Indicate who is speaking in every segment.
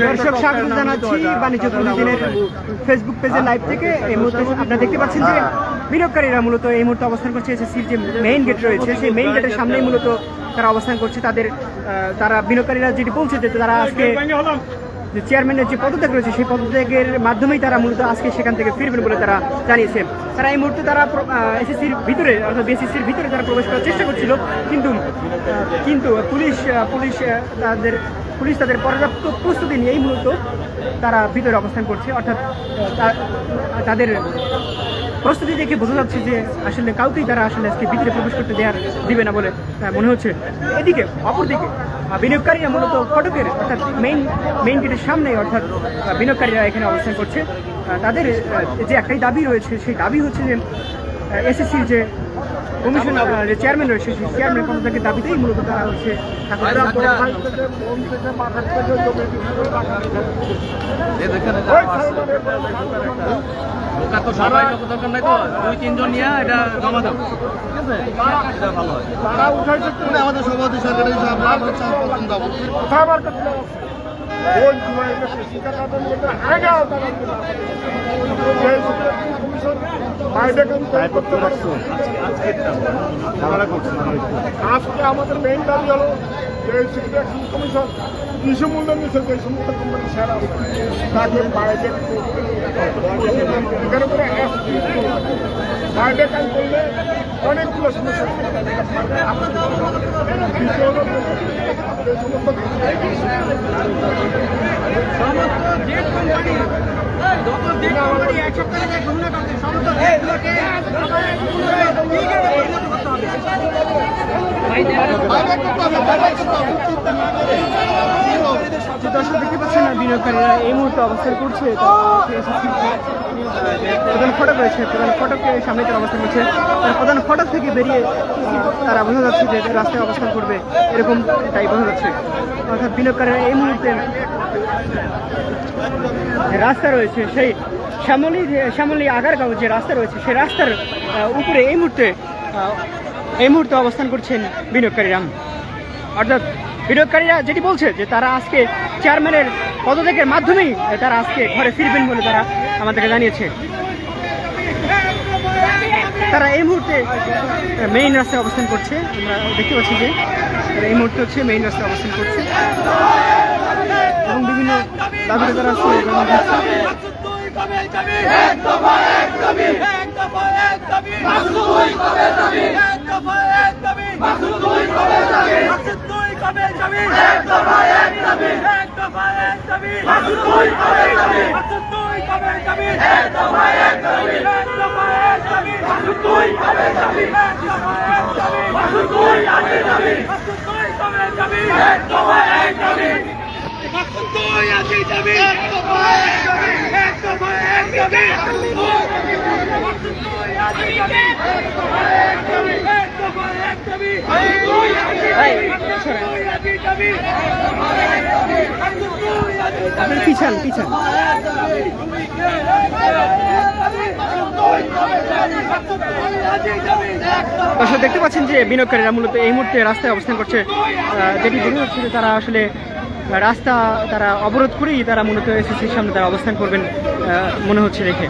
Speaker 1: দর্শক স্বাগত জানাচ্ছি বাণিজ্য প্রতিদিনের ফেসবুক পেজের লাইভ থেকে। এই মুহূর্তে আপনারা দেখতে পাচ্ছেন যে বিনিয়োগকারীরা মূলত এই মুহূর্তে অবস্থান করছে এসএসসির যে মেইন গেট রয়েছে, সেই মেইন গেটের সামনেই মূলত তারা অবস্থান করছে। তারা বিনিয়োগকারীরা যেটি বলছে যে তারা আজকে যে চেয়ারম্যানের যে পদত্যাগ রয়েছে সেই পদত্যাগের মাধ্যমেই তারা মূলত আজকে সেখান থেকে ফিরবেন বলে তারা জানিয়েছে। তারা এই মুহূর্তে তারা এসএসসির ভিতরে অর্থাৎ বিএসএসসির ভিতরে তারা প্রবেশ করার চেষ্টা করছিল, কিন্তু পুলিশ তাদের পর্যাপ্ত প্রস্তুতি নিয়েই মূলত তারা ভিতরে অবস্থান করছে। অর্থাৎ তাদের প্রস্তুতি দেখে বোঝা যাচ্ছে যে আসলে কাউকেই তারা আসলে আজকে ভিতরে প্রবেশ করতে দিবে না বলে মনে হচ্ছে। এদিকে অপরদিকে বিনিয়োগকারীরা মূলত ফটকের অর্থাৎ মেইন গেটের সামনেই অর্থাৎ বিনিয়োগকারীরা এখানে অবস্থান করছে। তাদের যে একটাই দাবি রয়েছে, সেই দাবি হচ্ছে যে এসএসসির যে কমিশন যে চেয়ারম্যান রয়েছে সেই চেয়ারম্যান পদত্যাগের দাবিতেই মূলত তারা হচ্ছে
Speaker 2: আমাদের সভাপতি সরকারের
Speaker 3: আজকে আমাদের মেইন দাবি হলো যে সিকিউরিটি কমিশন কৃষি মূল্য নিচ্ছে যে সমস্ত কোম্পানি শেয়ার আছে তাকে বাইডেক এখানে করে বাইডেক করলে অনেকগুলো সমস্যা
Speaker 1: দর্শক দেখতে পাচ্ছেন না বিনিয়োগকারীরা এই মুহূর্তে অবস্থান করছে। প্রধান ফটক রয়েছে, প্রধান ফটকের সামনে তারা অবস্থান করছে। প্রধান ফটক থেকে বেরিয়ে তারা বোঝা যাচ্ছে যে রাস্তায় অবস্থান করবে, এরকমটাই বোঝা যাচ্ছে। অর্থাৎ বিনিয়োগকারীরা এই মুহূর্তে রাস্তা রয়েছে সেই শ্যামলী আগারগাঁও যে রাস্তা রয়েছে সেই রাস্তার উপরে এই মুহূর্তে অবস্থান করছেন বিনিয়োগকারীরা। অর্থাৎ বিনিয়োগকারীরা যেটি বলছে যে তারা আজকে চেয়ারম্যানের পদত্যাগের মাধ্যমেই তারা আজকে ঘরে ফিরবেন বলে তারা আমাদেরকে জানিয়েছে। তারা এই মুহূর্তে মেইন রাস্তায় অবস্থান করছে। আমরা দেখতে পাচ্ছি যে এই মুহূর্তে হচ্ছে মেইন রাস্তায় অবস্থান করছে এবং বিভিন্ন দাবিতে তারা পিছান দর্শক দেখতে পাচ্ছেন যে বিনিয়োগকারীরা মূলত এই মুহূর্তে রাস্তায় অবস্থান করছে। যেটি বোঝা যাচ্ছে যে তারা আসলে রাস্তা তারা অবরোধ করেই তারা মূলত এসএসসির সামনে তারা অবস্থান করবেন মনে হচ্ছে দেখে।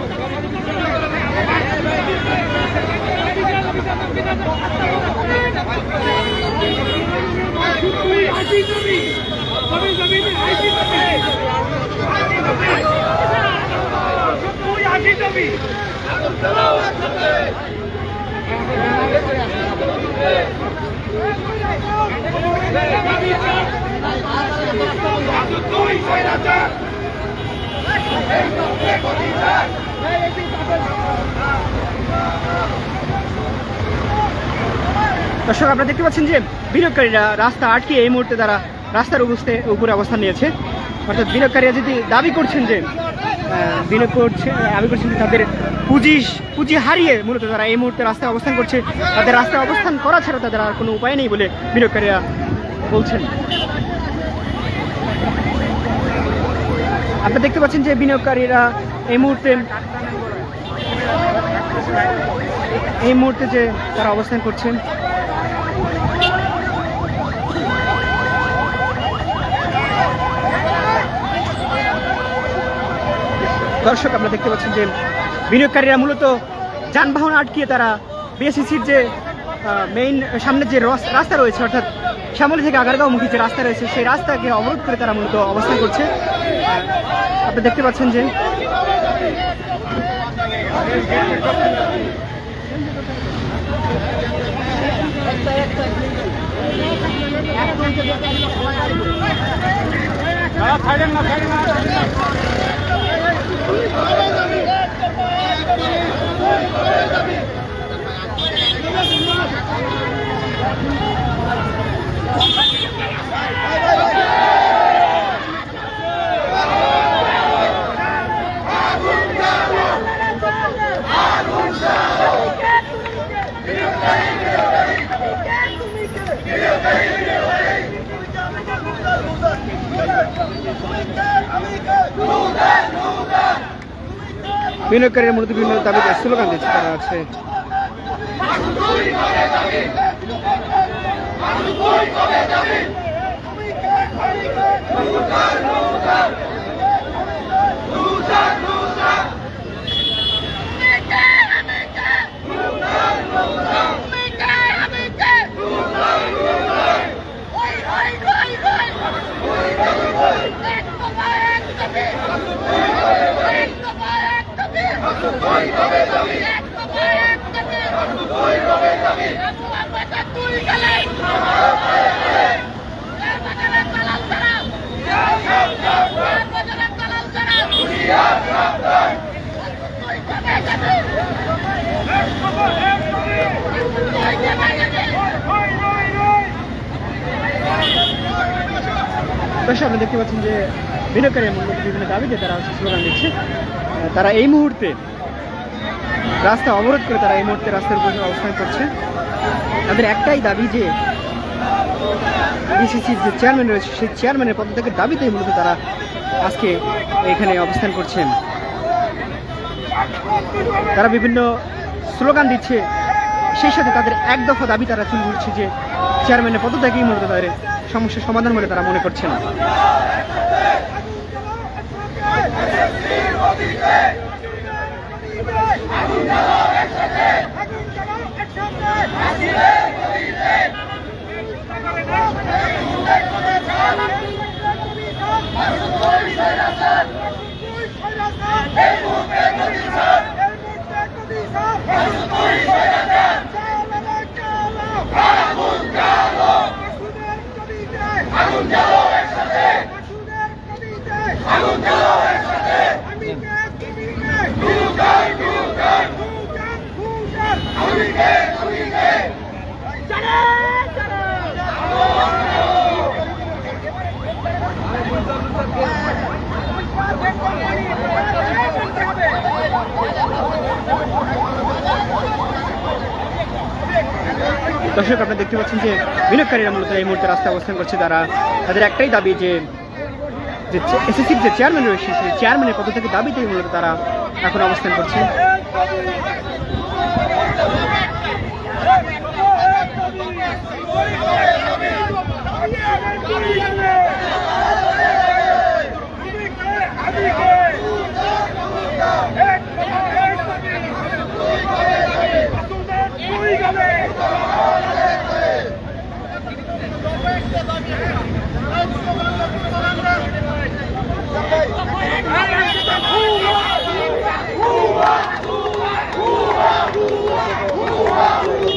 Speaker 1: দর্শক আপনারা দেখতে পাচ্ছেন যে বিনিয়োগকারীরা রাস্তা আটকে এই মুহূর্তে তারা রাস্তার উপরে অবস্থান নিয়েছে। অর্থাৎ বিনিয়োগকারীরা যদি দাবি করছেন যে তাদের পুঁজি হারিয়ে মূলত তারা এই মুহূর্তে রাস্তায় অবস্থান করছে, তাদের রাস্তায় অবস্থান করা ছাড়া তাদের আর কোনো উপায় নেই বলে বিনিয়োগকারীরা বলছেন। আপনারা দেখতে পাচ্ছেন যে বিনিয়োগকারীরা এই মুহূর্তে যে তারা অবস্থান করছেন। দর্শক আপনারা দেখতে পাচ্ছেন যে বিনিয়োগকারীরা মূলত যানবাহন আটকিয়ে তারা বিএসসিসির যে মেইন সামনে যে রাস্তা রয়েছে, অর্থাৎ শ্যামলী থেকে আগারগাঁওমুখী যে রাস্তা রয়েছে সেই রাস্তাকে অবরোধ করে তারা মূলত অবস্থান করছে। আপনারা দেখতে পাচ্ছেন যে বিনিয়োগকারীরা মূলত বিভিন্ন দাবিতে স্লোগান দিচ্ছে। তারা হচ্ছে আপনি দেখতে পাচ্ছেন যে বিনিয়োগকারীরা মূলত বিভিন্ন দাবিতে তারা হচ্ছে স্লোগান দিচ্ছে। তারা এই মুহূর্তে রাস্তা অবরোধ করে তারা এই মুহূর্তে রাস্তার উপর অবস্থান করছে। তাদের একটাই দাবি যে বিসিসির যে চেয়ারম্যান রয়েছে সেই চেয়ারম্যানের পদত্যাগের দাবিতেই মূলত তারা আজকে এখানে অবস্থান করছেন। তারা বিভিন্ন স্লোগান দিচ্ছে, সেই সাথে তাদের এক দফা দাবি তারা তুলে ধরছে যে চেয়ারম্যানের পদত্যাগই মূলত তাদের সমস্যার সমাধান বলে তারা মনে করছেন। দর্শক আপনারা দেখতে পাচ্ছেন যে বিনিয়োগকারীরা মূলত এই মুহূর্তে রাস্তায় অবস্থান করছে। তারা তাদের একটাই দাবি যে এসএসসির যে চেয়ারম্যান রয়েছে সেই চেয়ারম্যানের পদত্যাগের দাবিতেই মূলত তারা এখন অবস্থান করছে।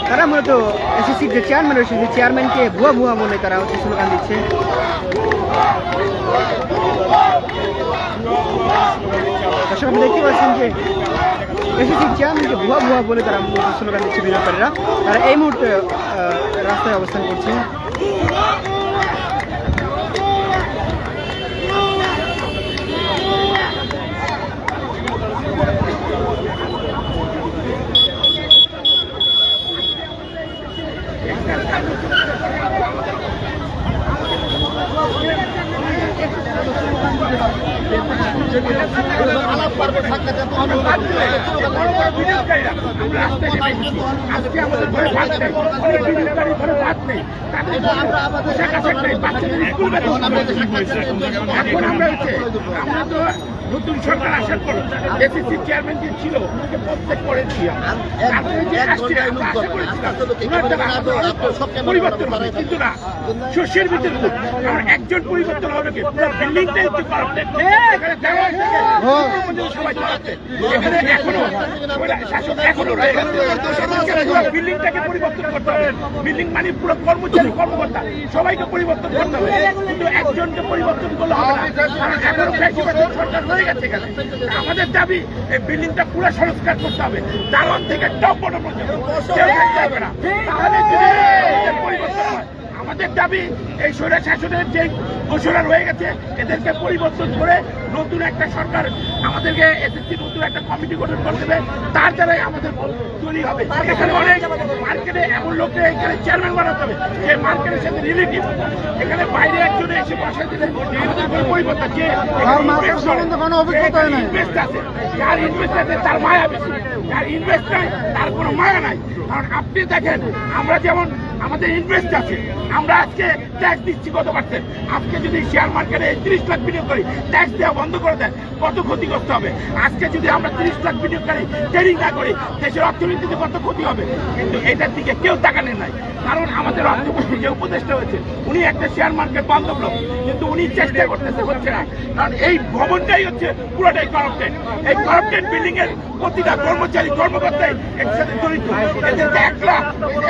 Speaker 1: তারা মূলত এসএসসির যে চেয়ারম্যান রয়েছে সেই চেয়ারম্যানকে ভুয়া ভুয়া বলে তারা হচ্ছে স্লোগান দিচ্ছে। দর্শক আপনি দেখতে পাচ্ছেন যে এসএসসির চেয়ারম্যানকে ভুয়া ভুয়া বলে তারা স্লোগান দিচ্ছে বিনিয়োগকারীরা। তারা এই মুহূর্তে রাস্তায় অবস্থান করছে।
Speaker 3: আজকে আমাদের ঘরে ভাত নেই, অনেক বিনিয়োগকারী ঘরে ভাত নেই, তাদের পোশাক আশাক নেই, বাচ্চাদের স্কুল বেতন হয়েছে। এখন আমরা তো নতুন সরকার আসার পর এসএসসি চেয়ারম্যান যে ছিল ওনাকে প্রত্যেক করেছি পরিবর্তন হবে, কিন্তু না শস্যের ভিতরে কারণ একজন পরিবর্তন হবে কি পুরো বিল্ডিংটাই একটু করাপ্টেড, সবাই করাপ্টেড, এখানে এখনো রয়ে গেছে। বিল্ডিংটাকে পরিবর্তন করতে হবে, বিল্ডিং মানে পুরো কর্মচারী কর্মকর্তা সবাইকে পরিবর্তন করতে হবে, কিন্তু একজনকে পরিবর্তন করলে হবে না, কারণ এখনো ফ্যাসিবাদী সরকার রয়ে গেছে এখানে। আমাদের দাবি এই বিল্ডিংটা পুরো সংস্কার করতে হবে, দালান থেকে টপ বড় পর্যন্ত কেউ থাকতে হবে না, তাহলে যদি পরিবর্তন হয়। আমাদের দাবি এই স্বৈর শাসনের যে ঘোষণা রয়ে গেছে এদেরকে পরিবর্তন করে নতুন একটা সরকার আমাদেরকে এসএসসি নতুন একটা কমিটি গঠন করে দেবে, তার দ্বারাই আমাদের তৈরি হবে। এখানে অনেক মার্কেটে এমন লোককে এখানে চেয়ারম্যান বানাতে হবে যে মার্কেটের সাথে রিলেটিভ, এখানে বাইরে একজনে এসে বসা দিলে আমাদের কোনো পরিবর্তন যে ইনভেস্ট আছে, যার ইনভেস্ট আছে তার মায়া বেশি, যার ইনভেস্ট নাই তার কোনো মায়া নাই। কারণ আপনি দেখেন আমরা যেমন আমাদের ইনভেস্ট আছে, আমরা আজকে ট্যাক্স দিচ্ছি কত পার্সেন্ট, আজকে যদি শেয়ার মার্কেটে 30 লাখ বিনিয়োগ করি ট্যাক্স দেওয়া বন্ধ করে দেয় কত ক্ষতিগ্রস্ত হবে। আজকে যদি আমরা 30 লাখ বিনিয়োগকারী ট্রেডিং না করি দেশের অর্থনীতিতে কত ক্ষতি হবে, কিন্তু এটার দিকে কেউ তাকানোর নাই। কারণ আমাদের অর্থমন্ত্রী যে উপদেষ্টা হয়েছে উনি একটা শেয়ার মার্কেট বন্ধ করলো, কিন্তু উনি চেষ্টা করতেছে হচ্ছে না, কারণ এই ভবনটাই হচ্ছে পুরোটাই করাপ্টেড। এই করাপ্টেড বিল্ডিং এর প্রতিটা কর্মচারী কর্মকর্তাই একসাথে জড়িত, এদেরকে একলা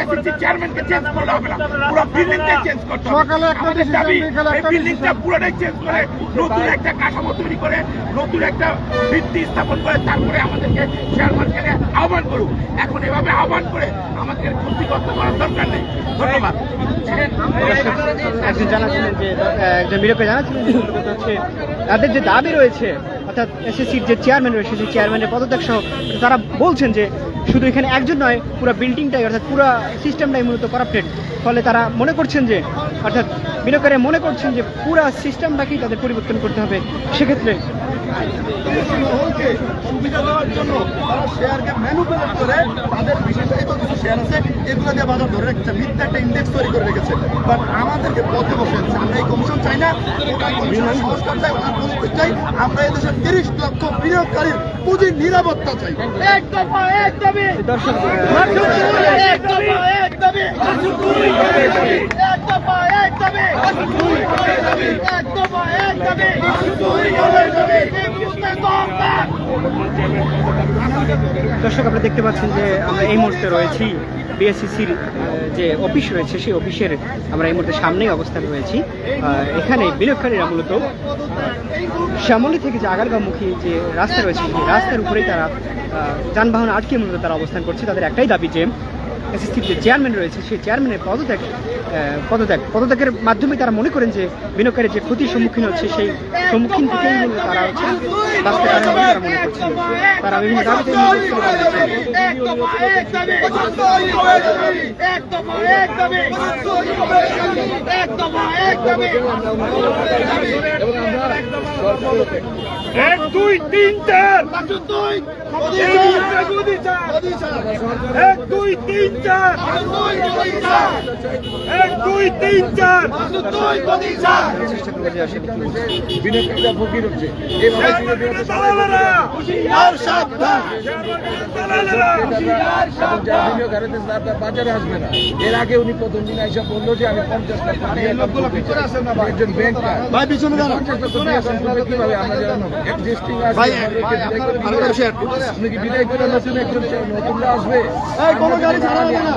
Speaker 3: এসএসসি চেয়ারম্যানকে চেঞ্জ করলে হবে না, পুরো বিল্ডিংটাই চেঞ্জ করতে হবে। আমাদের দাবি এই বিল্ডিংটা পুরোটাই চেঞ্জ করে নতুন একটা কাঠামো তৈরি করে নতুন একটা ভিত্তি স্থাপন করে তারপরে আমাদেরকে শেয়ার মার্কেটে আহ্বান করুক। এখন এভাবে আহ্বান করে আমাদের ক্ষতিগ্রস্ত করার দরকার নেই। ধন্যবাদ।
Speaker 1: একজন জানাচ্ছিলেন যে একজন বিরোধী জানাচ্ছিলেন যে হচ্ছে তাদের যে দাবি রয়েছে অর্থাৎ এসএসসির যে চেয়ারম্যান রয়েছে সেই চেয়ারম্যানের পদত্যাগ সহ তারা বলছেন যে শুধু এখানে একজন নয় পুরো বিল্ডিংটাই অর্থাৎ পুরো সিস্টেমটাই মূলত করাপ্টেড, ফলে তারা মনে করছেন যে অর্থাৎ বিনিয়োগকারী মনে করছেন যে পুরো সিস্টেমটাকেই তাদের পরিবর্তন করতে হবে। সেক্ষেত্রে
Speaker 2: সুবিধা দেওয়ার জন্য তারা শেয়ারকে ম্যানুপুলেট করে তাদের বিশেষায়িত কিছু শেয়ার আছে এগুলো দিয়ে বাজার ধরে রেখেছে, মিথ্যা একটা ইন্ডেক্স তৈরি করে রেখেছে। বাট আমাদেরকে পথে বসে আছে, আমরা এই কমিশন চাই না, ওটা কমিশনের সংস্কার চাই, ওটা পরিবর্তন চাই। আমরা এই দেশের 30 লক্ষ বিনিয়োগকারীর পুঁজির নিরাপত্তা চাই।
Speaker 1: দর্শক দর্শক আপনারা দেখতে পাচ্ছেন যে আমরা এই মুহূর্তে রয়েছি বিএসসিসির যে অফিস রয়েছে সেই অফিসের আমরা এই মুহূর্তে সামনেই অবস্থান রয়েছি। এখানে বিনিয়োগকারীরা মূলত শ্যামলী থেকে যে আগারগাঁওমুখী যে রাস্তা রয়েছে সেই রাস্তার উপরেই তারা যানবাহন আটকে মূলত তারা অবস্থান করছে। তাদের একটাই দাবি যে এসএসসির যে চেয়ারম্যান রয়েছে সেই চেয়ারম্যানের পদত্যাগের মাধ্যমে তারা মনে করেন যে বিনিয়োগকারী যে ক্ষতির সম্মুখীন হচ্ছে সেই সম্মুখীন থেকেই তারা হচ্ছে বাঁচতে পারেন বলে তারা মনে করছেন। তারা বিভিন্ন দাবিতে
Speaker 3: এক দুই তিন চার এক দুই তিন চার এক দুই তিন চার
Speaker 1: চেষ্টা করে যে আসলে কি বলছে।
Speaker 2: বিনিয়োগকারীরা ফকির হচ্ছে, বাজারে আসবে না। এর আগে উনি প্রথম দিন এসে বললো যে আমি 50 লাখ একজন ব্যাংকার ভাই পিছনে 50 লক্ষ কিভাবে আমরা জানো এক্সিস্টিং আছে আপনি কি বিদায় করে নতুন একজন নতুনরা আসবে কোনো গাড়ি ছাড়া হবে না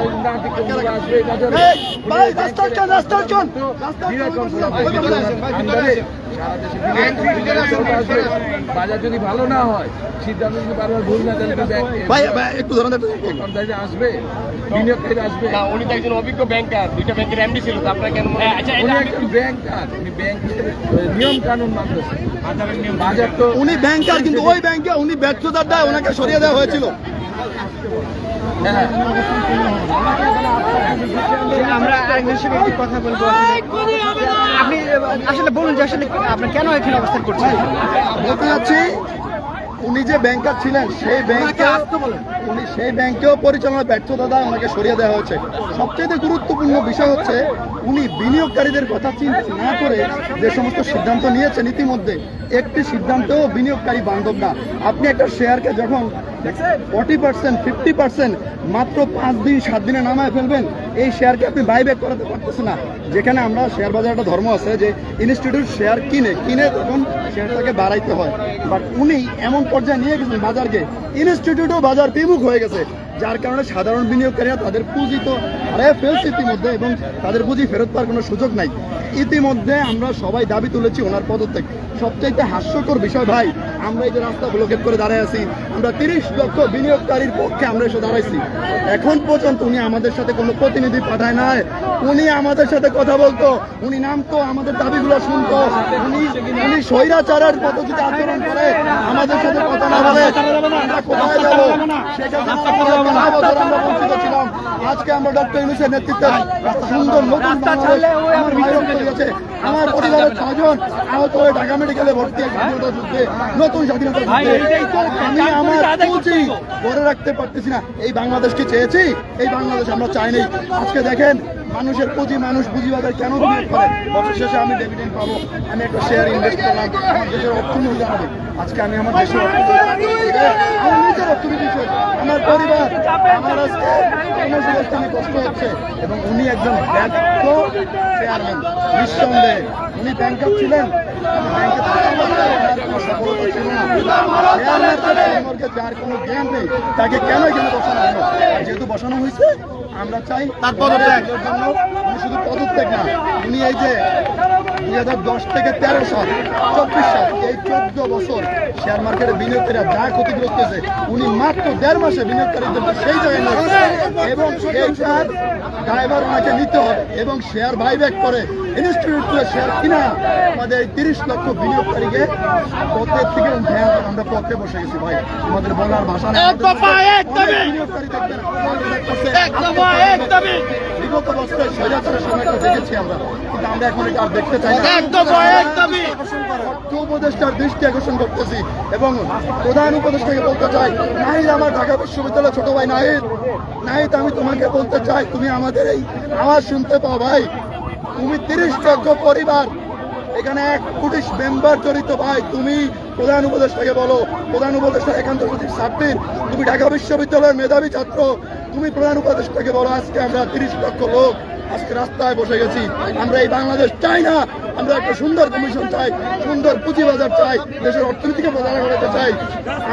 Speaker 2: আসবে ভাই রাস্তার চল বাজার যদি ভালো না হয় সিদ্ধান্ত যদি বারবার ভুল না তাহলে একটু ধরুন আসবে বিনিয়োগকারী আসবে না। উনি তো একজন অভিজ্ঞ ব্যাংকার, দুইটা ব্যাংকের এমডি ছিল, আপনার কেন উনি একজন ব্যাংকার, উনি ব্যাংকের নিয়ম কানুন মানতেছেন। বাজার তো উনি ব্যাংকার, কিন্তু ওই ব্যাংকে উনি ব্যর্থতার দায় ওনাকে সরিয়ে দেওয়া হয়েছিল।
Speaker 1: আমরা আরেকজনের সঙ্গে একটু কথা বলবো। আপনি আসলে বলুন যে আসলে আপনার কেন এখানে অবস্থান করছেন?
Speaker 2: বলতে যাচ্ছি
Speaker 4: উনি যে ব্যাংকার ছিলেন সেই ব্যাংকেও পরিচালনার ব্যর্থতা দ্বারা ওনাকে সরিয়ে দেওয়া হয়েছে। সবচেয়ে গুরুত্বপূর্ণ বিষয় হচ্ছে উনি বিনিয়োগকারীদের কথা চিন্তা না করে যে সমস্ত সিদ্ধান্ত নিয়েছেন, ইতিমধ্যে একটি সিদ্ধান্তও বিনিয়োগকারী বান্ধব না। আপনি একটা শেয়ারকে যখন 40%, 50% মাত্র 5 দিন 7 দিনে নামায় ফেলবেন, এই শেয়ারকে আপনি বাইব্যাক করাতে পারতেছেন না। যেখানে আমরা শেয়ার বাজার একটা ধর্ম আছে যে ইনস্টিটিউট শেয়ার কিনে তখন শেয়ারটাকে বাড়াইতে হয়, বাট উনি এমন পর্যায়ে নিয়ে গেছেন বাজারকে, ইনস্টিটিউটও বাজার বিমুখ হয়ে গেছে, যার কারণে সাধারণ বিনিয়োগকারীরা তাদের পুঁজি তো হারিয়ে ফেলছে ইতিমধ্যে, এবং তাদের পুঁজি ফেরত পাওয়ার কোনো সুযোগ নাই। ইতিমধ্যে আমরা সবাই দাবি তুলেছি ওনার পদত্যাগ। সবচাইতে হাস্যকর বিষয় ভাই, আমরা এই যে রাস্তা ব্লকেট করে দাঁড়ায় আছি, আমরা 30 লক্ষ বিনিয়োগকারীর পক্ষে আমরা এসে দাঁড়াইছি। এখন পর্যন্ত উনি আমাদের সাথে কোনো প্রতিনিধি পাঠায় নাই। উনি আমাদের সাথে কথা বলতো, উনি নামতো, আমাদের দাবিগুলো শুনতো। উনি স্বৈরাচারের পদ্ধতিতে আচরণ করে আমাদের সাথে কথা না বলে আমরা কোথায় যাবো? সেখানে আমরা বঞ্চিত ছিলাম। আজকে আমরা ডক্টর ইউনূসের নেতৃত্বে সুন্দর নতুন আমার পরিবারের 6 জন আহত হয়ে ঢাকা মেডিকেলে ভর্তি, স্বাধীনতা যুদ্ধে, নতুন স্বাধীনতা যুদ্ধে। আমি আমার পুঁজি ধরে রাখতে পারতেছি না। এই বাংলাদেশকে চেয়েছি, এই বাংলাদেশ আমরা চাইনি। আজকে দেখেন মানুষের পুঁজি, মানুষ পুঁজিবাদের কেন বিনিয়োগ করে? বছর শেষে আমি ডিভিডেন্ড পাবো, আমি একটা শেয়ার ইনভেস্ট করলাম, আমার দেশের অর্থনীতি জানাবে। আজকে আমি আমার দেশের আমার নিজের অর্থনীতি, আমার পরিবার, আমার আজকে কর্মসংস্থানে কষ্ট হচ্ছে। এবং উনি একজন ব্যর্থ চেয়ারম্যান, নিঃসন্দেহে। উনি ব্যাংকার ছিলেন, সফলতা ছিল না। যার কোনো জ্ঞান নেই তাকে কেন এখানে বসানো হলো? যেহেতু বসানো হয়েছে, আমরা চাই তার পদত্যাগের জন্য। উনি শুধু পদত্যাগ না, উনি এই যে 2010 থেকে 13 সাল, 24 সাল, এই 14 বছর শেয়ার মার্কেটে বিনিয়োগকারীরা যা ক্ষতিগ্রস্ত হয়েছে, উনি মাত্র 1.5 মাসে বিনিয়োগকারীদের সেই জায়গায় নিয়ে, এবং এইটার ড্রাইভার ওনাকে নিতে হবে, এবং শেয়ার বাইব্যাক করে ইনস্টিটিউট করে শেয়ার কিনা আমাদের এই 30 লক্ষ বিনিয়োগকারীকে পথের থেকে আমরা পথে বসে গেছি ভাই। আমাদের বলার ভাষা নেই। বিনিয়োগকারী দেখবেন বিগত বছরে স্বৈরাচারের সময়টা দেখেছি আমরা, কিন্তু আমরা এখন এটা আর দেখতে চাই না। অর্থ উপদেষ্টার দৃষ্টি আকর্ষণ করতেছি, এবং প্রধান উপদেষ্টাকে বলতে চাই, নাহিদ আমার ঢাকা বিশ্ববিদ্যালয় ছোট ভাই নাহিদ, আমি তোমাকে বলতে চাই, তুমি আমাদের এই আওয়াজ শুনতে পাও ভাই। তুমি 30 লক্ষ পরিবার, এখানে 1 কোটি মেম্বার জড়িত ভাই। তুমি প্রধান উপদেষ্টাকে বলো, প্রধান উপদেষ্টা একান্ত সচিব সাব্বির, তুমি ঢাকা বিশ্ববিদ্যালয়ের মেধাবী ছাত্র, তুমি প্রধান উপদেষ্টাকে বলো, আজকে আমরা 30 লক্ষ লোক আজকে রাস্তায় বসে গেছি। আমরা এই বাংলাদেশ চাই না, আমরা একটা সুন্দর কমিশন চাই, সুন্দর পুঁজিবাজার চাই, দেশের অর্থনীতিকে প্রচার করতে চাই।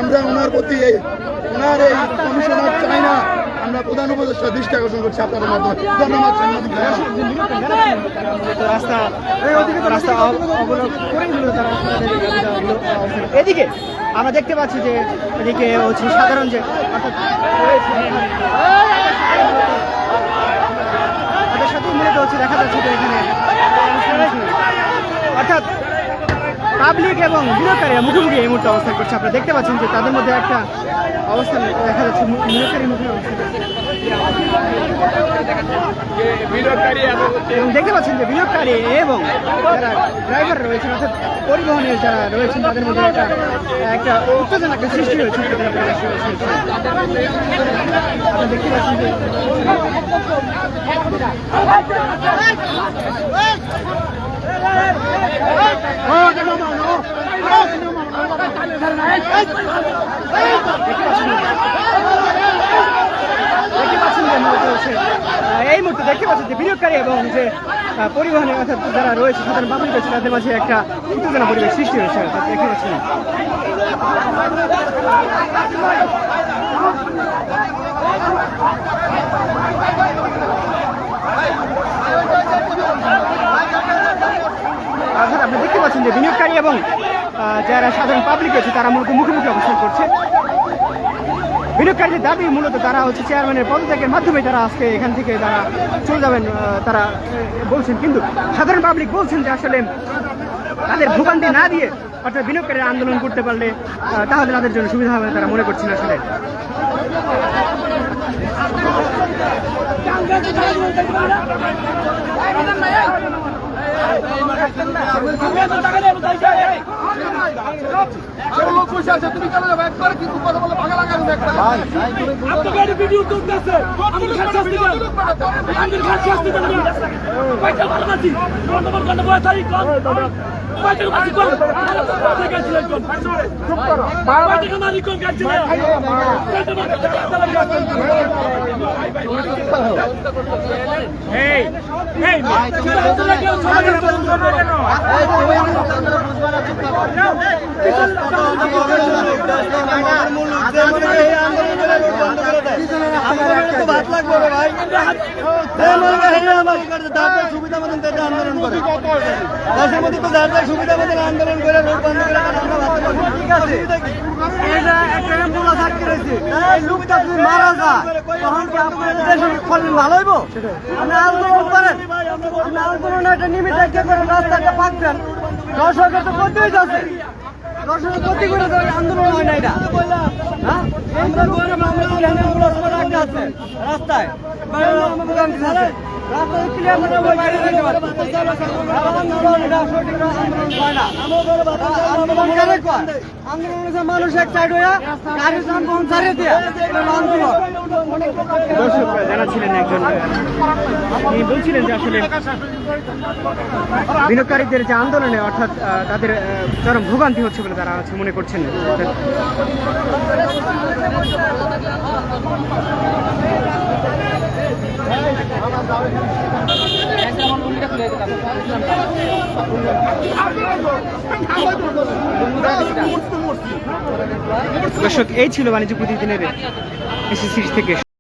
Speaker 4: আমরা ওনার প্রতি ওনার এই কমিশনার চাই না। আমরা প্রধান উপদেষ্টা দৃষ্টি আকর্ষণ করছি আপনাদের মাধ্যমে। ধন্যবাদ।
Speaker 1: এদিকে আমরা দেখতে পাচ্ছি যে এদিকে হচ্ছে সাধারণ যে তাদের সাথে মিলিত হচ্ছে, দেখা যাচ্ছে যে এখানে অর্থাৎ পাবলিক এবং বিনিয়োগকারীরা মুখোমুখি এই মুহূর্তে অবস্থান করছে। আপনারা দেখতে পাচ্ছেন যে তাদের মধ্যে একটা অবস্থান দেখা যাচ্ছে, বিনিয়োগকারীর মুখে অবস্থান এবং দেখতে পাচ্ছেন যে বিনিয়োগকারী এবং যারা ড্রাইভার রয়েছেন, অর্থাৎ পরিবহনের যারা রয়েছেন, তাদের মধ্যে একটা উত্তেজনা একটা সৃষ্টি হয়েছে। আপনারা দেখতে পাচ্ছেন যে এই মুহূর্তে দেখতে পাচ্ছেন যে বিনিয়োগকারী এবং যে পরিবহনের অর্থাৎ যারা রয়েছে, সাধারণ পাবলিক রয়েছে, তাদের মাঝে একটা উত্তেজনা পরিবেশ সৃষ্টি হয়েছে। দেখতে পাচ্ছেন আপনি দেখতে পাচ্ছেন যে বিনিয়োগকারী এবং যারা সাধারণ পাবলিক রয়েছে তারা মূলত মুখোমুখি অবস্থান করছে। বিনিয়োগকারীদের দাবি মূলত তারা হচ্ছে চেয়ারম্যানের পদত্যাগের মাধ্যমে তারা আজকে এখান থেকে তারা চলে যাবেন তারা বলছেন, কিন্তু সাধারণ পাবলিক বলছেন যে আসলে তাদের ভোগান্তি না দিয়ে অর্থাৎ বিনিয়োগকারীরা আন্দোলন করতে পারলে তাহলে তাদের জন্য সুবিধা হবে তারা মনে করছেন। আসলে
Speaker 2: বসে আছে তুমি কেন যাবে একবারে কিন্তু কথা বলে ভাগা লাগানো একবারে
Speaker 5: আপনাদের ভিডিও চলতেছে আমি শাস্তি দেন আমি শাস্তি দেন পয়সা ভালো আছি বর্তমান কান্ড বয় তাই কোন পয়সা মাছি কোন পয়সা গেছিলেন কোন চুপ করো পয়সা মারি কোন গেছিলেন
Speaker 1: এই এই
Speaker 4: সুবিধা মতন আন্দোলন করে দেশের মধ্যে তো যার সুবিধা মতন আন্দোলন করে রোড বন্ধ করে ঠিক আছে এটা একটা অ্যাম্বুলেন্স আটকে রয়েছে এই লোকটা যদি মারা যায় তখন কি আপনাদের দেশের ফলন ভালো হইব আপনি আন্দোলন করেন আপনি আন্দোলনে একটা নিমিত্ত একটা করে রাস্তাটা পাকবেন দর্শকের তো করতেই যাচ্ছে দর্শকের ক্ষতি করে তো আন্দোলন হয় না এটা হ্যাঁ আমরা গরিব আমরা অ্যাম্বুলেন্স করে রাখতে আছে রাস্তায় রাস্তায় ক্লিয়ার করে বাইরে যেতে পারে আন্দোলন মানুষ এক সাইড হইয়া গাড়ি যানবাহন ছাড়িয়ে দিয়া আন্দোলন
Speaker 1: দর্শক জানাচ্ছিলেন একজন তিনি বলছিলেন যে আসলে বিনিয়োগকারীদের যে আন্দোলনে অর্থাৎ তাদের চরম ভোগান্তি হচ্ছে বলে তারা হচ্ছে মনে করছেন। দর্শক এই ছিল বাণিজ্য প্রতিদিনের এসএসসি থেকে।